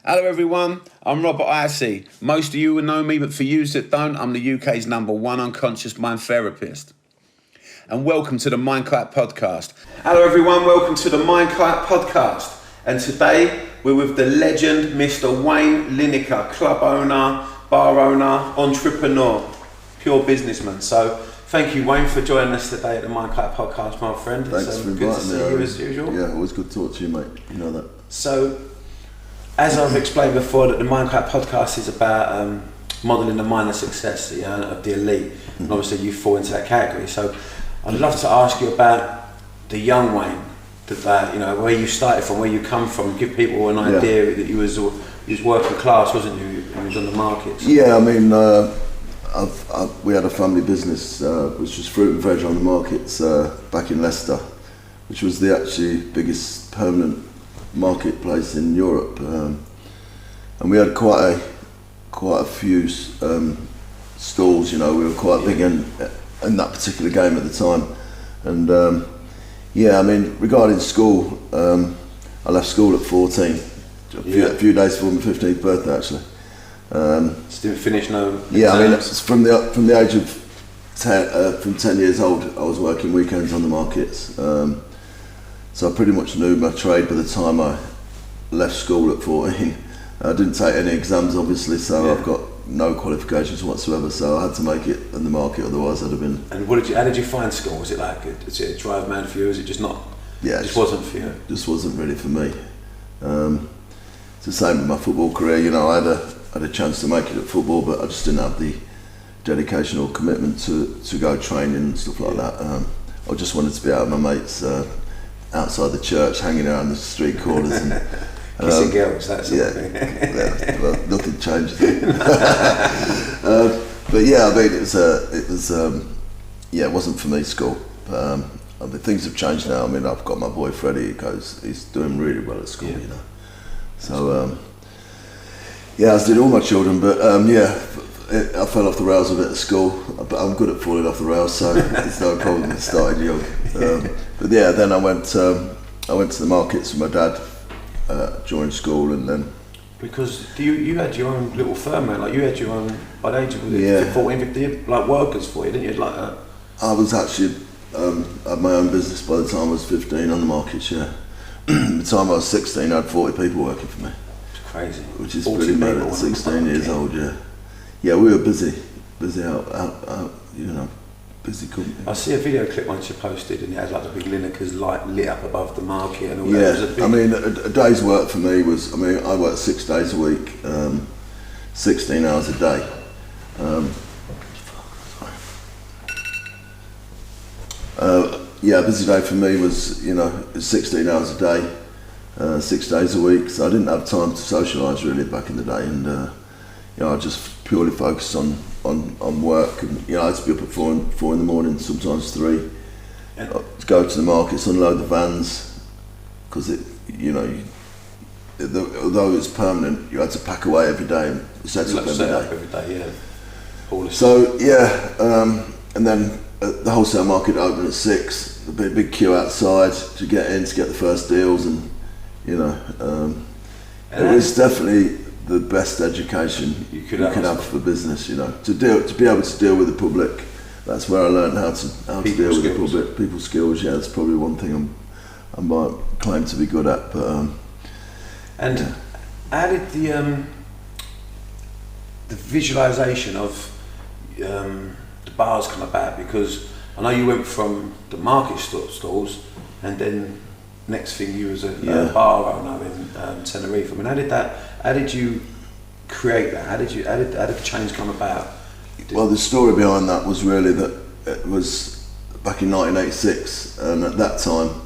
Hello everyone, I'm Robert Hisee. Most of you will know me, but for you that don't, I'm the UK's #1 unconscious mind therapist. And welcome to the MindKite podcast. Hello everyone, welcome to the MindKite podcast. And today we're with the legend, Mr. Wayne Lineker, club owner, bar owner, entrepreneur, pure businessman. So thank you, Wayne, for joining us today at the MindKite podcast, my friend. Thanks for inviting me. Good to see you as usual. Yeah, always good to talk to you, mate. You know that. So, as I've explained before, that the MindKite podcast is about modelling the mind of success, of the elite, and obviously you fall into that category. So, I'd love to ask you about the young Wayne, where you started from, where you come from, give people an idea that you was working class, wasn't you? You was on the markets. Yeah, I mean, we had a family business which was fruit and veg on the markets back in Leicester, which was the actually biggest permanent marketplace in Europe, and we had quite a few stalls. We were quite big in that particular game at the time. And I mean, regarding school, I left school at 14, a few days before my 15th birthday actually. Still finished no exams? Yeah, I mean, it's from the age of 10 years old, I was working weekends on the markets. So I pretty much knew my trade by the time I left school at 14. I didn't take any exams, obviously, so I've got no qualifications whatsoever. So I had to make it in the market, otherwise I'd have been. And how did you find school? Was it is it a drive man for you? Was it just not? Yeah, just wasn't for you. Just wasn't really for me. It's the same with my football career. I had a chance to make it at football, but I just didn't have the dedication or commitment to go training and stuff like that. I just wanted to be out with my mates. Outside the church, hanging around the street corners and kissing girls, that sort of thing. Well, nothing changed. But yeah, I mean, it wasn't for me, school. I mean, things have changed now. I mean, I've got my boy Freddie. He's doing really well at school, So as did all my children. But I fell off the rails a bit at school, but I'm good at falling off the rails, so it's no problem. It started young. But then I went to the markets with my dad during school, and then because you had your own little firm, man. Like you had your own by the age of 14, 15, like workers for you, didn't you? Like that. I was actually had my own business by the time I was 15 on the markets. Yeah, by the time I was 16, I had 40 people working for me. It's crazy. Which is pretty mad at 16 years old. Yeah, we were busy out, busy company. I see a video clip once you posted, and it had like the big Lineker's light lit up above the market and all that. Yeah, I mean, a day's work for me was, I worked 6 days a week, 16 hours a day. A busy day for me was, 16 hours a day, 6 days a week, so I didn't have time to socialise really back in the day, and I just purely focused on work, and I had to be up at 4 in the morning, sometimes 3, to go to the markets, unload the vans, because although it was permanent, you had to pack away every day and set up every day. So and then the wholesale market opened at 6, a big queue outside to get in to get the first deals, and it was definitely the best education you could have for business, to be able to deal with the public. That's where I learned how to deal with the public. People skills, that's probably one thing I might claim to be good at. But how did the visualization of the bars come about? Because I know you went from the market stalls, and then next thing you was a bar owner in Tenerife. I mean, how did you create that? How did the change come about? Well, the story behind that was really that it was back in 1986, and at that time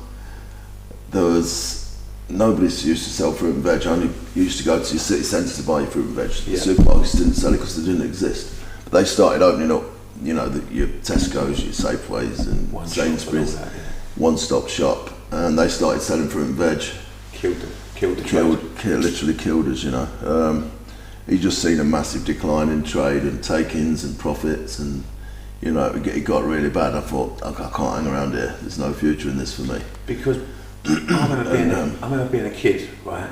there was nobody used to sell fruit and veg. Only you used to go to your city centre to buy your fruit and veg. The supermarkets didn't sell it because they didn't exist. But they started opening up, your Tesco's, your Safeways, and Sainsbury's, one-stop shop, and they started selling fruit and veg. Literally killed us, He just seen a massive decline in trade and take-ins and profits, and it got really bad. I thought, I can't hang around here. There's no future in this for me. Because I remember being a kid, right?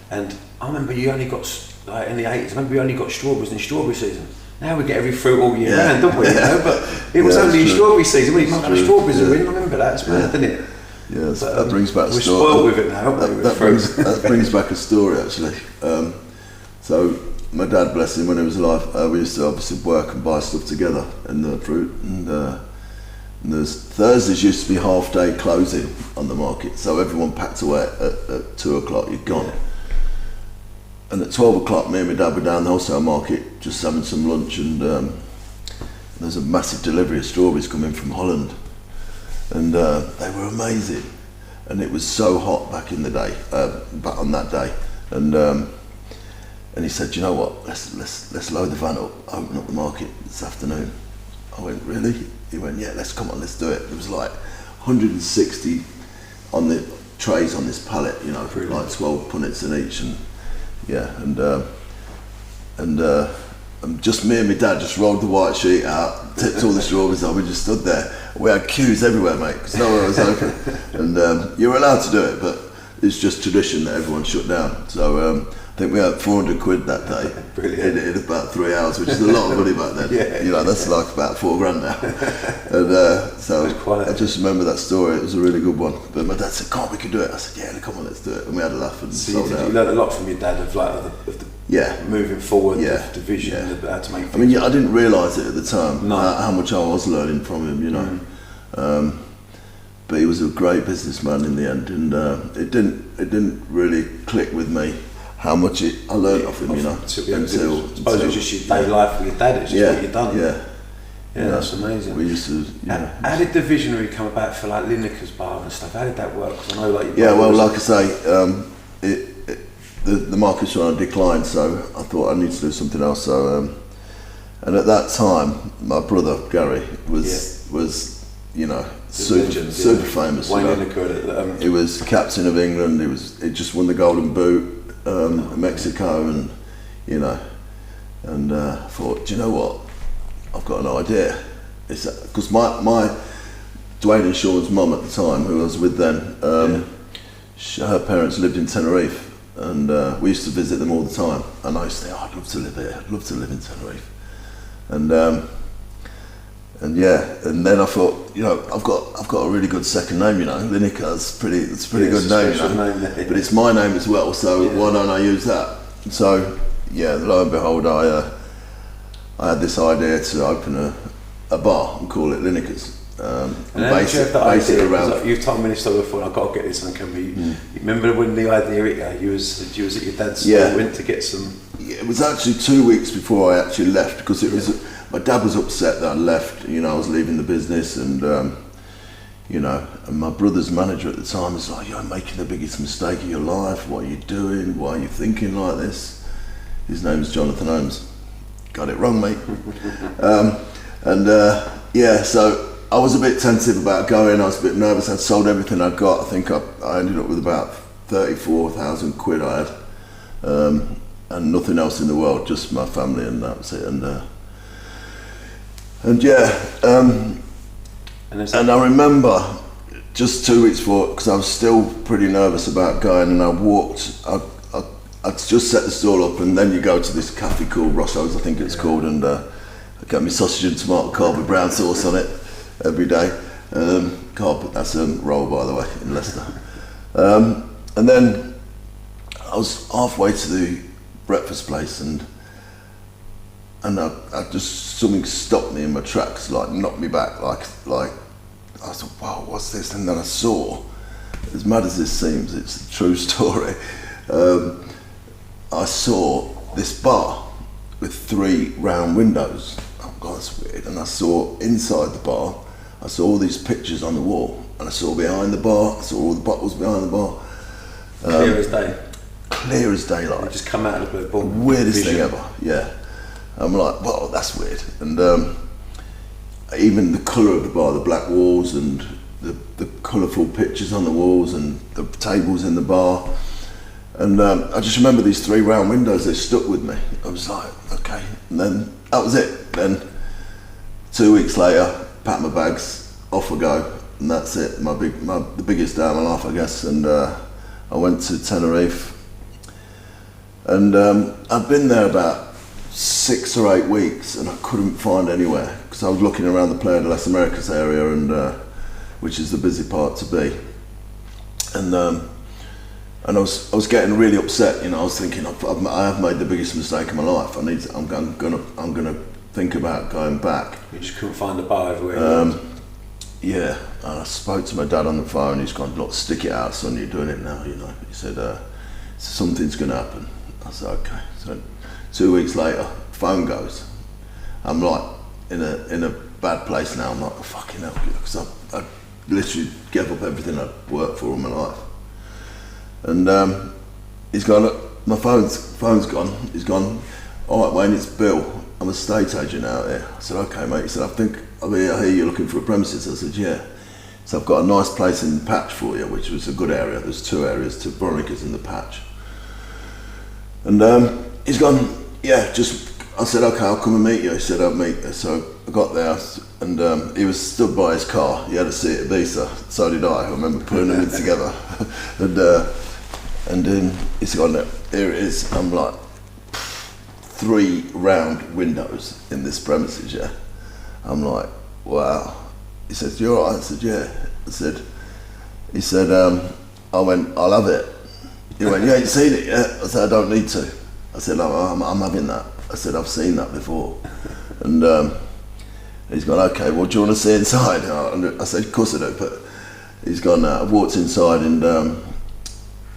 And I remember you only got, like in the 80s, I remember you only got strawberries in strawberry season. Now we get every fruit all year round, don't we? You know? But it was only in strawberry season. We didn't have strawberries in. I remember that. It's mad, didn't it? Yeah, that brings back a story. We're spoiled with it now, aren't we? That brings back a story, actually. So my dad, bless him, when he was alive, we used to obviously work and buy stuff together and the fruit. And Thursdays used to be half day closing on the market, so everyone packed away at 2 o'clock. You'd gone. And at 12 o'clock, me and my dad were down the wholesale market just having some lunch, and there's a massive delivery of strawberries coming from Holland, and they were amazing. And it was so hot back in the day, back on that day, and he said, "You know what? Let's load the van up, open up the market this afternoon." I went, "Really?" He went, "Yeah, let's do it." There was like 160 on the trays on this pallet, you know, like 12 punnets in each, and yeah, and just me and my dad just rolled the white sheet out, tipped all the strawberries on. We just stood there. We had queues everywhere, mate, because nowhere was open. And you were allowed to do it, but it's just tradition that everyone shut down. So I think we had 400 quid that day in about 3 hours, which is a lot of money back then. Yeah, you know, that's like about $4,000 now. And so I just remember that story. It was a really good one. But my dad said, "Come on, we can do it." I said, "Yeah, come on, let's do it." And we had a laugh and sold out. You learned a lot from your dad of moving forward, the vision, of how to make things. I mean, I didn't realise it at the time, how much I was learning from him, you know. But he was a great businessman in the end, and it didn't really click with me how much I learned off him, you know. I suppose it was just your day life with your dad. It's just what you've done. Yeah, that's amazing. We used to. How did the visionary come about for like Lineker's bar and stuff? How did that work? Because I know like like I say, the market's on a decline, so I thought I need to do something else. So, and at that time, my brother Gary was you know, super famous. Wayne Lineker. He was captain of England. He just won the Golden Boot in Mexico, and you know, and I thought, do you know what? I've got an idea. It's because my Dwayne and Sean's mum at the time, who I was with then, her parents lived in Tenerife, and we used to visit them all the time. And I used to think, I'd love to live here. I'd love to live in Tenerife. And then I thought, you know, I've got a really good second name, you know. Lineker, it's a pretty good name, you know. But it's my name as well, so why don't I use that? So lo and behold, I had this idea to open a bar and call it Lineker's. And base it around. You've told me this story before, and I've got to get this on camera. You remember when the idea you was at your dad's store, went to get some. Yeah, it was actually 2 weeks before I actually left, because it was my dad was upset that I left. You know, I was leaving the business, and you know, and my brother's manager at the time was like, "You're making the biggest mistake of your life. What are you doing? Why are you thinking like this?" His name's Jonathan Holmes. Got it wrong, mate. So I was a bit tentative about going. I was a bit nervous. I'd sold everything I'd got. I think I ended up with about 34,000 quid I had, and nothing else in the world, just my family, and that was it. And I remember just 2 weeks before, because I was still pretty nervous about going, and I'd just set the stall up, and then you go to this cafe called Rosso's, I think it's called, and I get me sausage and tomato carb with brown sauce on it every day. Carb, that's a roll, by the way, in Leicester. And then I was halfway to the breakfast place, and I just, something stopped me in my tracks, like knocked me back, like I thought, wow, what's this? And then I saw, as mad as this seems, it's a true story. I saw this bar with 3 round windows. Oh God, that's weird. And I saw inside the bar, I saw all these pictures on the wall, and I saw behind the bar, I saw all the bottles behind the bar. Clear as day. Clear as daylight. They just come out of the blue. Weirdest thing ever, yeah. I'm like, well, that's weird. And even the colour of the bar, the black walls and the colourful pictures on the walls and the tables in the bar. And I just remember these 3 round windows, they stuck with me. I was like, okay. And then that was it. Then 2 weeks later, pack my bags, off I go. And that's it, the biggest day of my life, I guess. And I went to Tenerife, And I'd been there about 6 or 8 weeks, and I couldn't find anywhere because I was looking around the Playa de las Americas area, and which is the busy part to be. And I was getting really upset. I was thinking I have made the biggest mistake of my life. I'm gonna think about going back. You just couldn't find a bar everywhere. Yeah, and I spoke to my dad on the phone. He's gone, look, stick it out, son. You're doing it now. He said something's gonna happen. I said okay. So 2 weeks later, phone goes. I'm like in a bad place now. I'm like, oh, fucking hell, because I literally gave up everything I'd worked for all my life. And he's gone, look, my phone's gone. He's gone, all right, Wayne, it's Bill. I'm a estate agent out here. I said, okay, mate. He said, I hear you're looking for a premises. I said, yeah. So I've got a nice place in the Patch for you, which was a good area. There's 2 areas, to Veronica's in the Patch. And he's gone, yeah, I said, okay, I'll come and meet you. He said, I'll meet you. So I got there, and he was stood by his car. He had a seat at Ibiza. So did I. I remember putting them in together. And then he's gone, here it is. I'm like, 3 round windows in this premises, yeah. I'm like, wow. He said, you all right? I said, yeah. He said, I went, I'll have it. He went, you ain't seen it yet? I said, I don't need to. I said, I'm having that. I said, I've seen that before. And he's gone, okay, well, do you want to see inside? And I said, of course I do. But he's gone, I walked inside,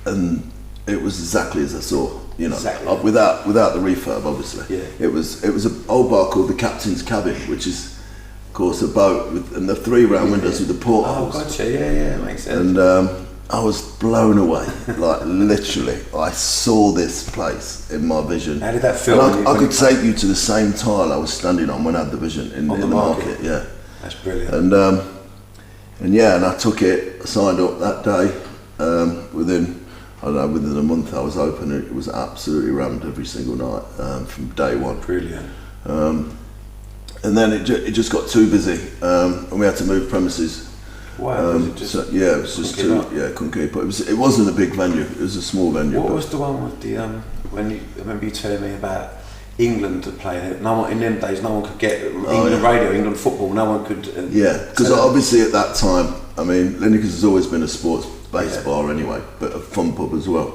and it was exactly as I saw. Exactly. Without the refurb, obviously. Yeah. It was an old bar called the Captain's Cabin, which is, of course, a boat and the 3 round windows with the portholes. Oh, gotcha. Yeah, makes sense. And I was blown away. Like literally, I saw this place in my vision. How did that feel? And I could take you to the same tile I was standing on when I had the vision in the market. Yeah. That's brilliant. And I took it. I signed up that day. Within a month I was open. It was absolutely rammed every single night from day one. Brilliant. And then it just got too busy, and we had to move premises. Wow. It was just too. Yeah, couldn't keep up. It wasn't a big venue. It was a small venue. What was the one with the when I remember you telling me about England playing it? No one in them days. No one could get England radio, England football. No one could. Yeah, because obviously at that time, I mean, Lineker's has always been a sports-based bar anyway, but a fun pub as well,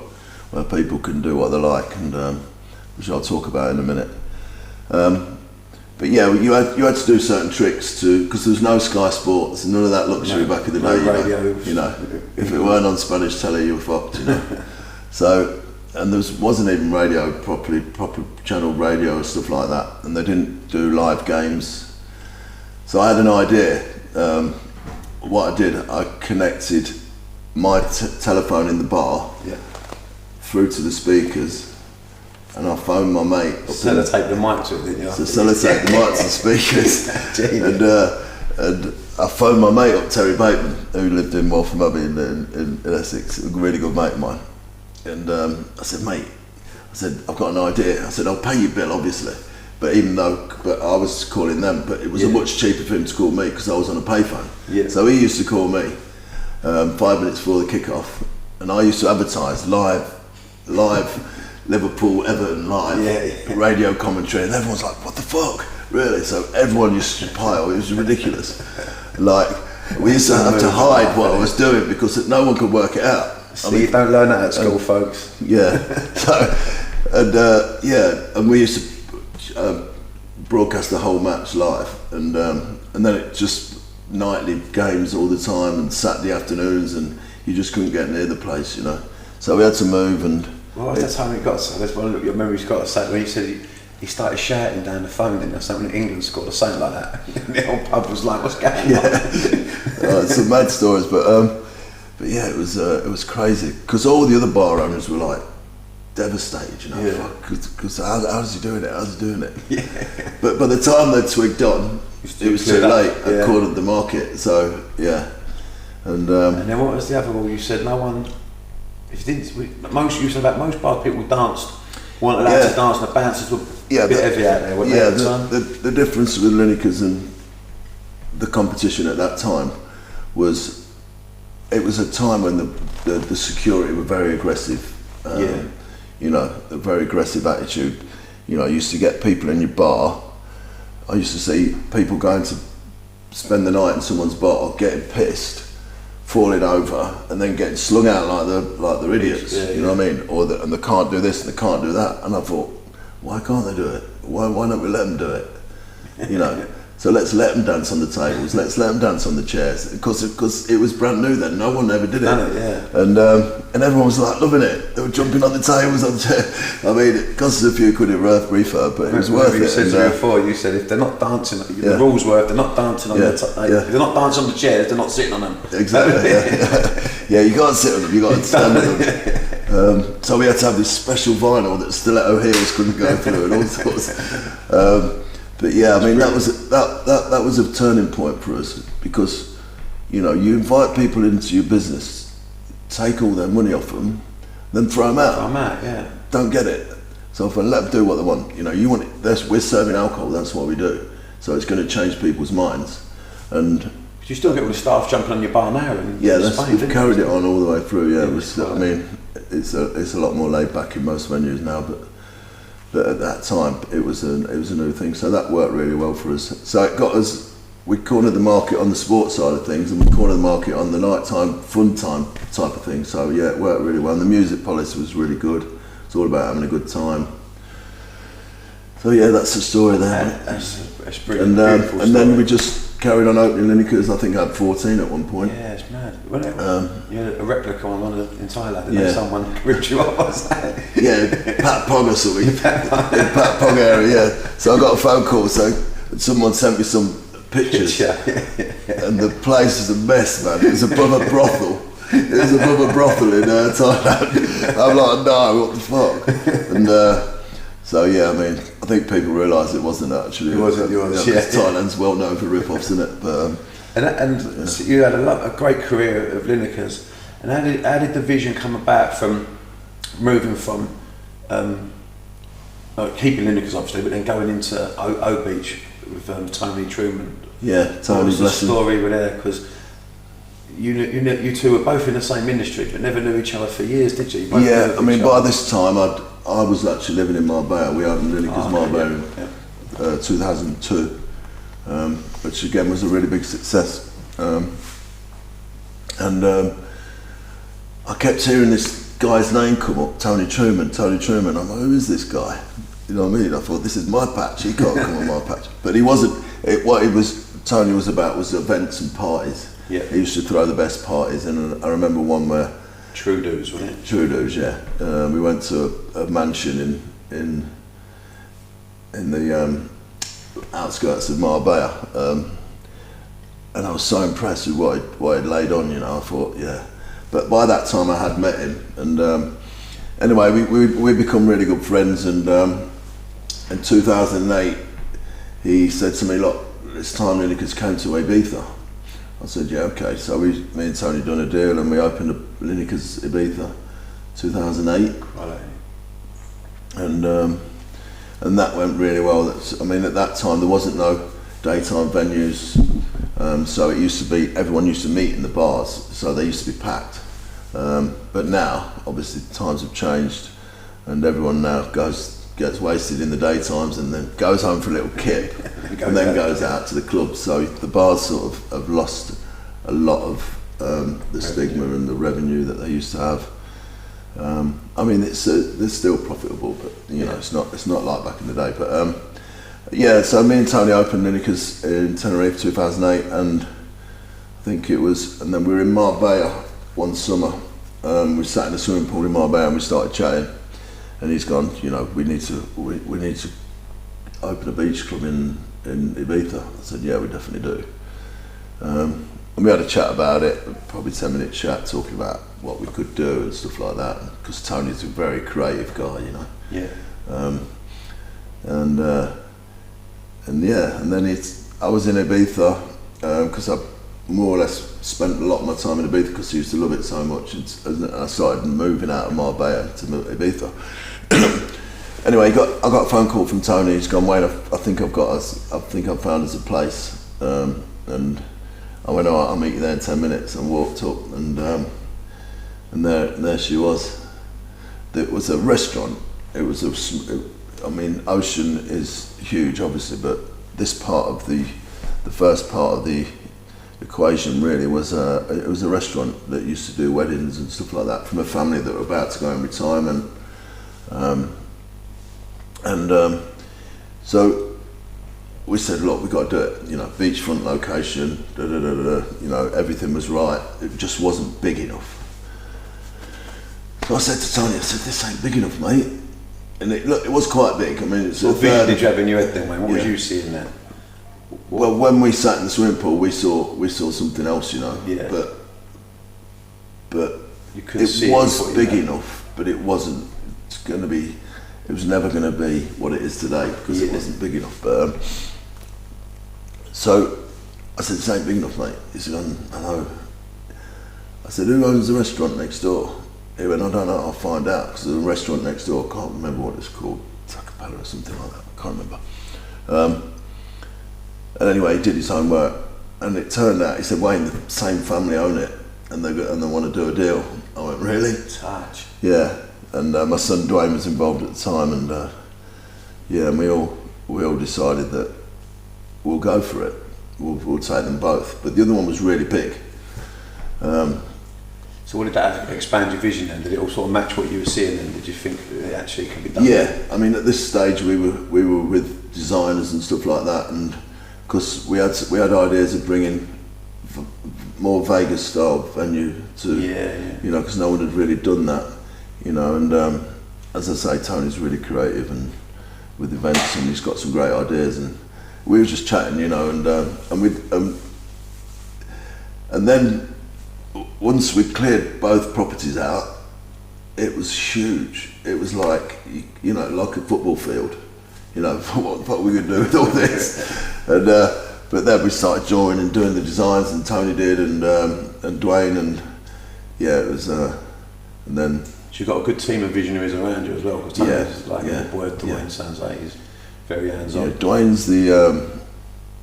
where people can do what they like, and which I'll talk about in a minute. But yeah, you had to do certain tricks because there was no Sky Sports and none of that luxury back in the day. If it weren't on Spanish telly, you were fucked. So, and there wasn't even radio proper channel radio and stuff like that, and they didn't do live games. So I had an idea. What I did, I connected my telephone in the bar through to the speakers. And I phoned my mate. Sellotape the mic to it, didn't you? So sellotape the mics and speakers. and I phoned my mate up, Terry Bateman, who lived in Waltham Abbey in Essex, a really good mate of mine. And I said, mate, I've got an idea. I said, I'll pay you bill, obviously. But I was calling them, but it was much cheaper for him to call me because I was on a payphone. Yeah. So he used to call me 5 minutes before the kickoff, and I used to advertise live Liverpool, Everton live radio commentary, and everyone's like, what the fuck, really? So everyone used to pile. It was ridiculous. Like, we used to have to hide what I was doing because no one could work it out. You don't learn that at school, folks. Yeah. So, and we used to broadcast the whole match live, and then it just nightly games all the time, and Saturday afternoons, and you just couldn't get near the place, So we had to move, and well, that's how it got. So that's one of your memories got to say when you said he started shouting down the phone, didn't you? Something in England scored or something like that. And the whole pub was like, "What's going on?" It's some mad stories, but yeah, it was crazy because all the other bar owners were like devastated, because how's he doing it? How's he doing it? Yeah. But by the time they twigged on, it was too late. I cornered the market, so yeah. And then what was the other rule? You said no one. If you didn't, most bar people danced, weren't allowed to dance, and the bouncers were a bit heavy out there, weren't they? The difference with Lineker's and the competition at that time was, it was a time when the security were very aggressive. you know, a very aggressive attitude. You know, I used to get people in your bar. I used to see people going to spend the night in someone's bar, getting pissed, falling over, and then getting slung out like they're idiots. You know what I mean? And they can't do this and they can't do that. And I thought, why can't they do it? Why don't we let them do it? You know. So let's let them dance on the tables. Let's let them dance on the chairs. Because it was brand new then. No one ever did it. And everyone was like loving it. They were jumping on the tables, on the chair. I mean, it cost us a few quid in refurb, but it was worth it. You said to me before. You said if they're not dancing, the rules were if they're not dancing on if they're not dancing on the chairs, they're not sitting on them. Exactly. Yeah, you can't sit on them. You got to stand on them. So we had to have this special vinyl that stiletto heels couldn't go through and all sorts. But yeah, I mean that was a turning point for us, because you know, you invite people into your business, take all their money off them, then throw them out. Don't get it. So if I let them do what they want, you know, you want it. We're serving alcohol. That's what we do. So it's going to change people's minds. And you still get all the staff jumping on your bar now. We've carried it on all the way through. Yeah, I mean, it's a lot more laid back in most venues now, but at that time it was a new thing, so that worked really well for us. So it got us, we cornered the market on the sports side of things, and we cornered the market on the nighttime fun time type of thing. So yeah, it worked really well. And the music policy was really good. It's all about having a good time. So yeah, that's the story there. That's brilliant. And then we just carried on opening Lineker's. I think I had 14 at one point. Yeah, it's mad. You had a replica on one in Thailand, and then someone ripped you off. Yeah, Pat Pog or something. In Pat Pog area, yeah. So I got a phone call, so someone sent me some pictures. And the place was a mess, man. It was above a brothel. It was above a brothel in Thailand. I'm like, no, what the fuck? And so yeah, I mean, I think people realised it wasn't actually. It wasn't yours. Thailand's well known for rip-offs, isn't it? But so you had a great career of Lineker's. And how did the vision come about from moving from keeping Lineker's obviously, but then going into O Beach with Tony Truman? Yeah, Tony. What was the story with there? Because you two were both in the same industry, but never knew each other for years, did you? Yeah, I mean, by this time I was actually living in Marbella. We opened Lineker's Marbella in 2002, which again was a really big success. I kept hearing this guy's name come up, Tony Truman. I'm like, who is this guy? You know what I mean? I thought, this is my patch. He can't come on my patch. But he wasn't. Tony was about was events and parties. Yeah. He used to throw the best parties, and I remember one where. True Dues, wasn't it? True Dues, yeah. We went to a mansion in the outskirts of Marbella, and I was so impressed with what he'd laid on. You know, I thought, yeah. But by that time, I had met him, and anyway, we become really good friends. And in 2008, he said to me, "Look, it's time Lineker's came to Ibiza." I said, yeah, okay. So me and Tony done a deal, and we opened up Lineker's Ibiza, 2008. Right. And that went really well. I mean, at that time there wasn't no daytime venues, so it used to be everyone used to meet in the bars, so they used to be packed. But now, obviously, times have changed, and everyone now gets wasted in the daytimes and then goes home for a little kip and then goes out to the clubs. So the bars sort of have lost a lot of the stigma and the revenue that they used to have. I mean, they're still profitable, but you know, it's not like back in the day. But yeah, so me and Tony opened Lineker's in Tenerife 2008, and I think it was, and then we were in Marbella one summer. We sat in the swimming pool in Marbella and we started chatting. And he's gone, you know, we need to open a beach club in Ibiza. I said, yeah, we definitely do. And we had a chat about it, probably 10-minute chat, talking about what we could do and stuff like that. Because Tony's a very creative guy, you know. Yeah. And then I was in Ibiza because I more or less spent a lot of my time in Ibiza because I used to love it so much, and I started moving out of Marbella to Ibiza. Anyway, I got a phone call from Tony. He's gone, Wayne, I think I've found us a place, and I went, all right, I'll meet you there in 10 minutes, and walked up, and there she was, It was a restaurant. It was I mean, Ocean is huge, obviously, but this part of the first part of the equation really was it was a restaurant that used to do weddings and stuff like that from a family that were about to go in retirement, so we said, look, we've got to do it. You know, beachfront location, you know, everything was right. It just wasn't big enough. So I said to Tony, I said, this ain't big enough, mate. And it was quite big. I mean, it's what vision did you have in your head then, Wayne? What was you seeing there? Well, when we sat in the swimming pool, we saw something else, you know. Yeah. But you couldn't see it was big enough, but it wasn't going to be. It was never going to be what it is today because it wasn't big enough. But so I said, "This ain't big enough, mate." He said, "I know." I said, "Who owns the restaurant next door?" He went, "I don't know. I'll find out." Because there's a restaurant next door. I can't remember what it's called, Tacapella or something like that. I can't remember. And anyway, he did his homework, and it turned out, he said, "Wayne, the same family own it, and they want to do a deal." I went, "Really?" Touch. Yeah, and my son Dwayne was involved at the time, and and we all decided that we'll go for it. We'll take them both, but the other one was really big. So what did that expand your vision then? Did it all sort of match what you were seeing, and did you think that it actually could be done? Yeah, I mean, at this stage we were with designers and stuff like that, and because we had ideas of bringing more Vegas style venue to, you know, because no one had really done that, you know, and as I say, Tony's really creative and with events, and he's got some great ideas, and we were just chatting, you know, and then once we cleared both properties out, it was huge. It was like, you know, like a football field. You know, what we could do with all this, and but then we started drawing and doing the designs, and Tony did, and Dwayne, and it was, and then. So you got a good team of visionaries around you as well, because Tony's like a boy. Dwayne sounds like he's very hands-on. Yeah,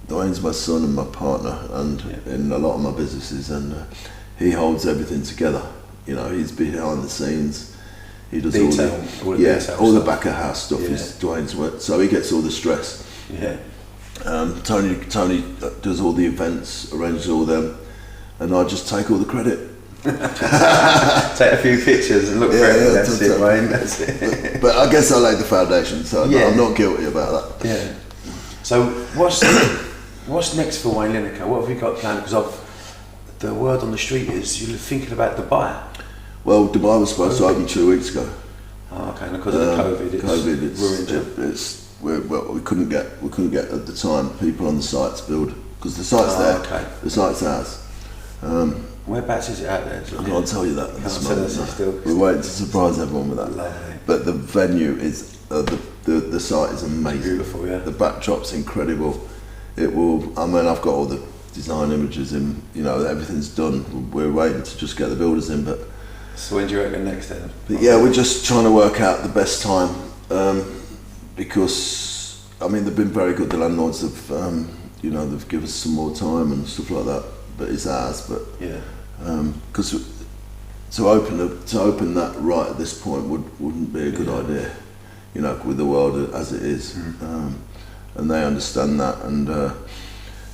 Dwayne's my son and my partner, and in a lot of my businesses, and he holds everything together. You know, he's behind the scenes. He does all the back of house stuff is Dwayne's work, so he gets all the stress. Yeah. Tony does all the events, arranges all them, and I just take all the credit. Take a few pictures and look for it. That's it, Wayne. That's it. But I guess I laid the foundation, so I'm not guilty about that. Yeah. So what's next for Wayne Lineker? What have you got planned? Because the word on the street is you're thinking about Dubai. Well, Dubai was supposed to open 2 weeks ago. Oh, okay, and because of the COVID, it's ruined. We couldn't get at the time people on the site to build, because the site's there. Okay. The site's ours. Whereabouts is it out there? I can't tell you that. We're waiting to surprise everyone with that. Lovely. But the venue is the site is amazing. Beautiful, yeah. The backdrop's incredible. It will. I mean, I've got all the design images in. You know, everything's done. We're waiting to just get the builders in, but. So when do you reckon next then? But we're just trying to work out the best time, because I mean they've been very good. The landlords have, you know, they've given us some more time and stuff like that. But it's ours. But because to open that right at this point wouldn't be a good idea, you know, with the world as it is, and they understand that. And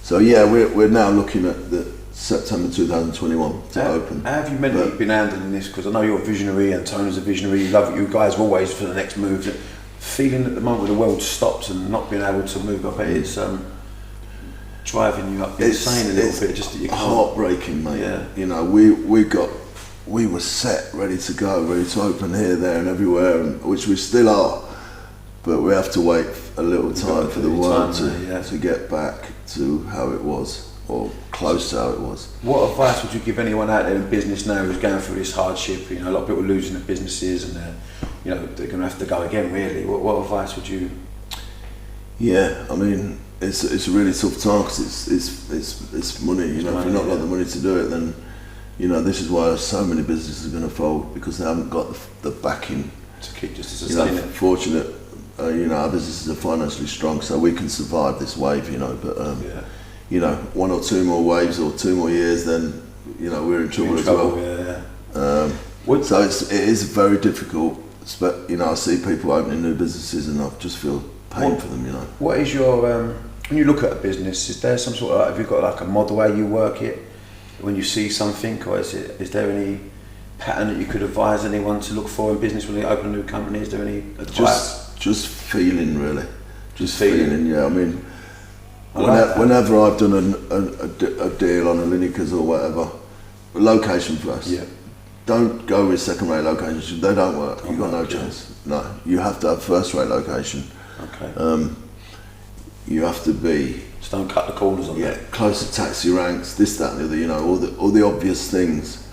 so we're now looking at the September 2021 to open. How have you mentally been handling this? Because I know you're a visionary and Tony's a visionary. You guys are always for the next move. Feeling at the moment where the world stops and not being able to move up, it's driving you up insane a little bit. Just that you can't. Heartbreaking, mate. Yeah. You know, we were set, ready to go, ready to open here, there, and everywhere, which we still are. But we have to wait a little time for the world to get back to how it was. Or close to how it was. What advice would you give anyone out there in business now who's going through this hardship? You know, a lot of people are losing their businesses, and they're going to have to go again. Really, what advice would you? Yeah, I mean, it's a really tough time because it's money. You know, if you've not got the money to do it, then you know this is why so many businesses are going to fold, because they haven't got the backing to keep just to sustain it. Fortunate, you know, our businesses are financially strong, so we can survive this wave. You know, but you know, 1 or 2 more waves or 2 more years, then you know we're in trouble as well. Yeah. So it is very difficult I see people opening new businesses and I just feel pain for them, What is your, when you look at a business, is there some sort of, have you got like a model way you work it when you see something, or is there any pattern that you could advise anyone to look for in business when they open a new company? Is there any advice? Just feeling, really. Just feeling, yeah. I mean, whenever I've done a deal on a Linekers or whatever, location first. Yeah. Don't go with second-rate locations. They don't work. You've got no chance. No, you have to have first-rate location. Okay. You have to be. Just don't cut the corners on that. Close to taxi ranks, this, that, and the other. All the obvious things.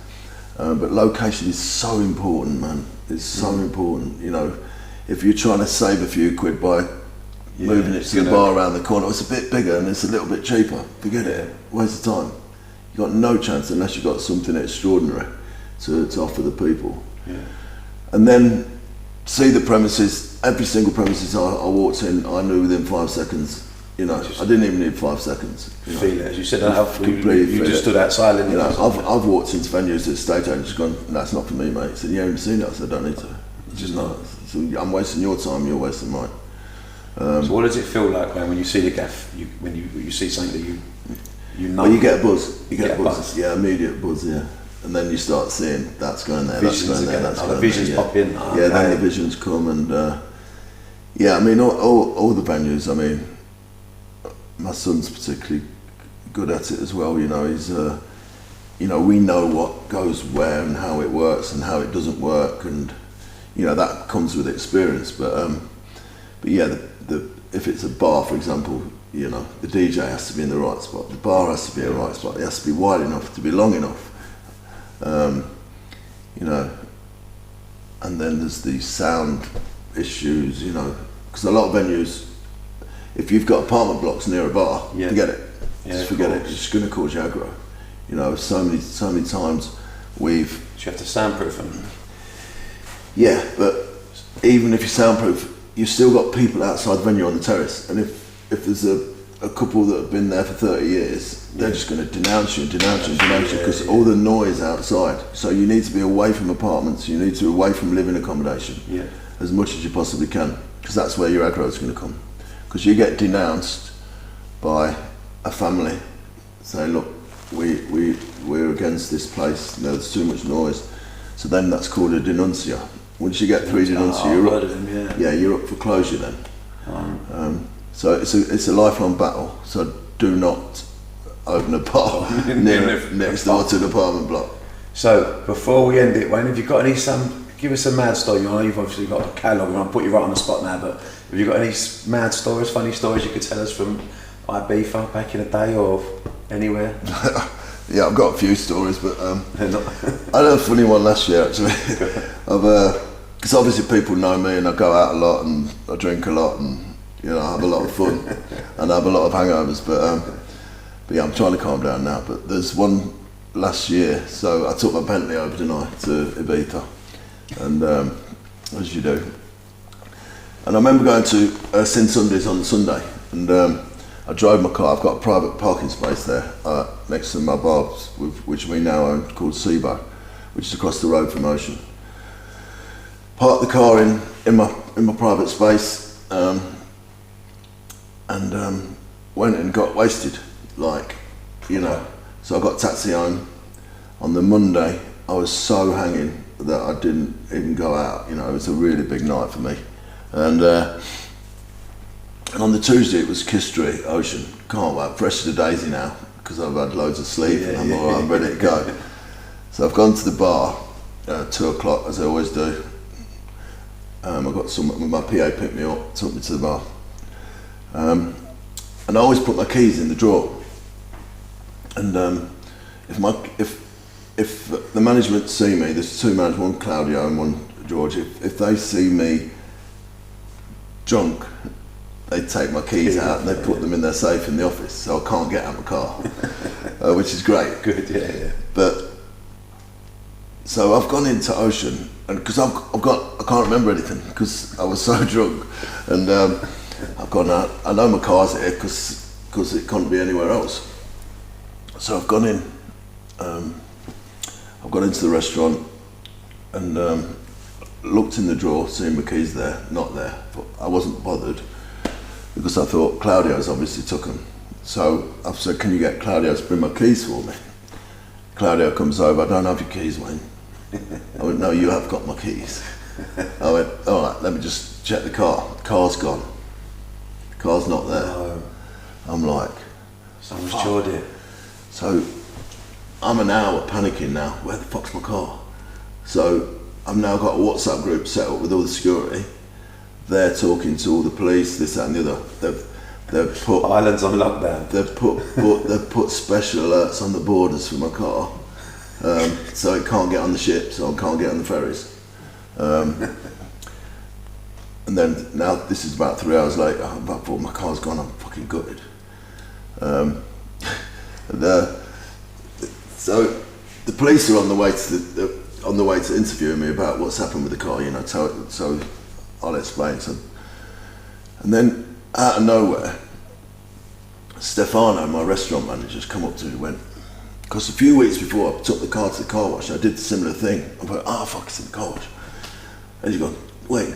But location is so important, man. It's so important. If you're trying to save a few quid by moving it to the bar around the corner, it's a bit bigger and it's a little bit cheaper. Forget it. Waste of time. You got no chance unless you've got something extraordinary to offer the people. Yeah. And then see the premises. Every single premises I walked in, I knew within 5 seconds. I didn't even need 5 seconds. Feel it, as you said. You just stood outside. I've walked into venues that estate agents gone, that's not for me, mate. He said, you haven't seen it? I said, I don't need to. It's just not. So I'm wasting your time. You're wasting mine. So what does it feel like when you see the gaff? When you see something that you know? Well, you get a buzz. You get a buzz. Yeah, immediate buzz. Yeah. And then you start seeing that's going there, visions that's going there, that's going the visions there. pop in. Yeah, then the visions come, and I mean all the venues. I mean, my son's particularly good at it as well. He's we know what goes where and how it works and how it doesn't work, and that comes with experience. But yeah, if it's a bar, for example, the DJ has to be in the right spot, the bar has to be in the right spot, it has to be wide enough to be long enough. And then there's the sound issues, because a lot of venues, if you've got apartment blocks near a bar, forget it. Just forget it. It's going to cause you aggro. So many times we've. So you have to soundproof them. Yeah, but even if you soundproof, you've still got people outside the venue on the terrace, and if there's a couple that have been there for 30 years, they're just going to denounce you because all the noise outside. So you need to be away from apartments, you need to be away from living accommodation as much as you possibly can, because that's where your aggro is going to come. Because you get denounced by a family saying, look, we're against this place, there's too much noise. So then that's called a denuncia. Once you get 3 denuncia, you're up for closure then. So it's a lifelong battle. So do not open a bar next door to the apartment block. So before we end it, Wayne, have you got give us a mad story? I know you've obviously got a catalogue, and I'll put you right on the spot now, but have you got any mad stories, funny stories you could tell us from Ibiza back in the day or anywhere? Yeah, I've got a few stories, but I had a funny one last year actually. Because obviously people know me and I go out a lot and I drink a lot and I have a lot of fun and I have a lot of hangovers, but yeah, I'm trying to calm down now. But there's one last year, so I took my Bentley over tonight to Ibiza, and as you do. And I remember going to Sin Sundays on Sunday, and I drove my car. I've got a private parking space there next to my bar, which we now own, called Seabow, which is across the road from Ocean. Parked the car in my private space, and went and got wasted, So I got a taxi home. On the Monday, I was so hanging that I didn't even go out. It was a really big night for me. And on the Tuesday, it was Kiss Street, Ocean. Can't wait, fresh to the daisy now, because I've had loads of sleep and I'm all right, I'm ready to go. So I've gone to the bar, 2 o'clock, as I always do. I got my PA picked me up, took me to the bar. And I always put my keys in the drawer. And if the management see me, there's 2 managers, one Claudio and one George, if they see me drunk, they take my keys out and they put them in their safe in the office, so I can't get out of my car, which is great. Good, yeah. But so I've gone into Ocean, and because I can't remember anything because I was so drunk, and I've gone out. I know my car's here because it can't be anywhere else. So I've gone in. I've gone into the restaurant, and looked in the drawer, seen my keys there, not there. But I wasn't bothered because I thought Claudio's obviously took them. So I said, can you get Claudio to bring my keys for me? Claudio comes over, I don't have your keys, Wayne. I went, no, you have got my keys. I went, all right, let me just check the car. Car's gone. Car's not there. No. I'm like, someone's chawed it. So I'm an hour panicking now. Where the fuck's my car? So I've now got a WhatsApp group set up with all the security. They're talking to all the police, this, that, and the other. They've put Islands on lockdown. They've put special alerts on the borders for my car, so it can't get on the ship, so I can't get on the ferries. And then now this is about 3 hours later. I thought my car's gone. I'm fucking gutted. So the police are on the way to interview me about what's happened with the car. You know, so I'll explain. So, and then out of nowhere, Stefano, my restaurant manager, has come up to me and went, because a few weeks before I took the car to the car wash, I did a similar thing. I went, fuck, it's in the car wash. And he's gone, wait,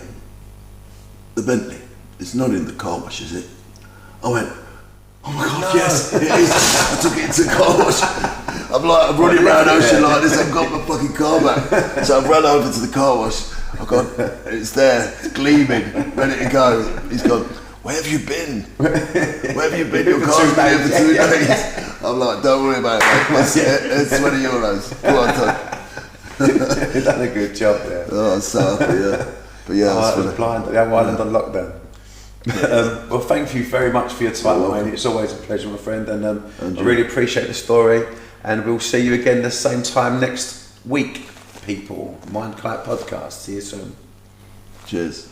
the Bentley, it's not in the car wash, is it? I went, oh my God, yes, it is. I took it into the car wash. I'm running around Ocean like this, I've got my fucking car back. So I've run over to the car wash. I've gone, it's there, it's gleaming, ready to go. He's gone, where have you been? Where have you been? Your car's been here for 2 days. I'm like, don't worry about it, mate. It's 20 euros. Go on, Todd. You've done a good job there. Oh, I'm so happy, yeah. But yeah, I was blind. The island on lockdown. Well, thank you very much for your time, Wayne. It's always a pleasure, my friend, and I really appreciate the story. And we'll see you again the same time next week, people. MindKite podcast. See you soon. Cheers.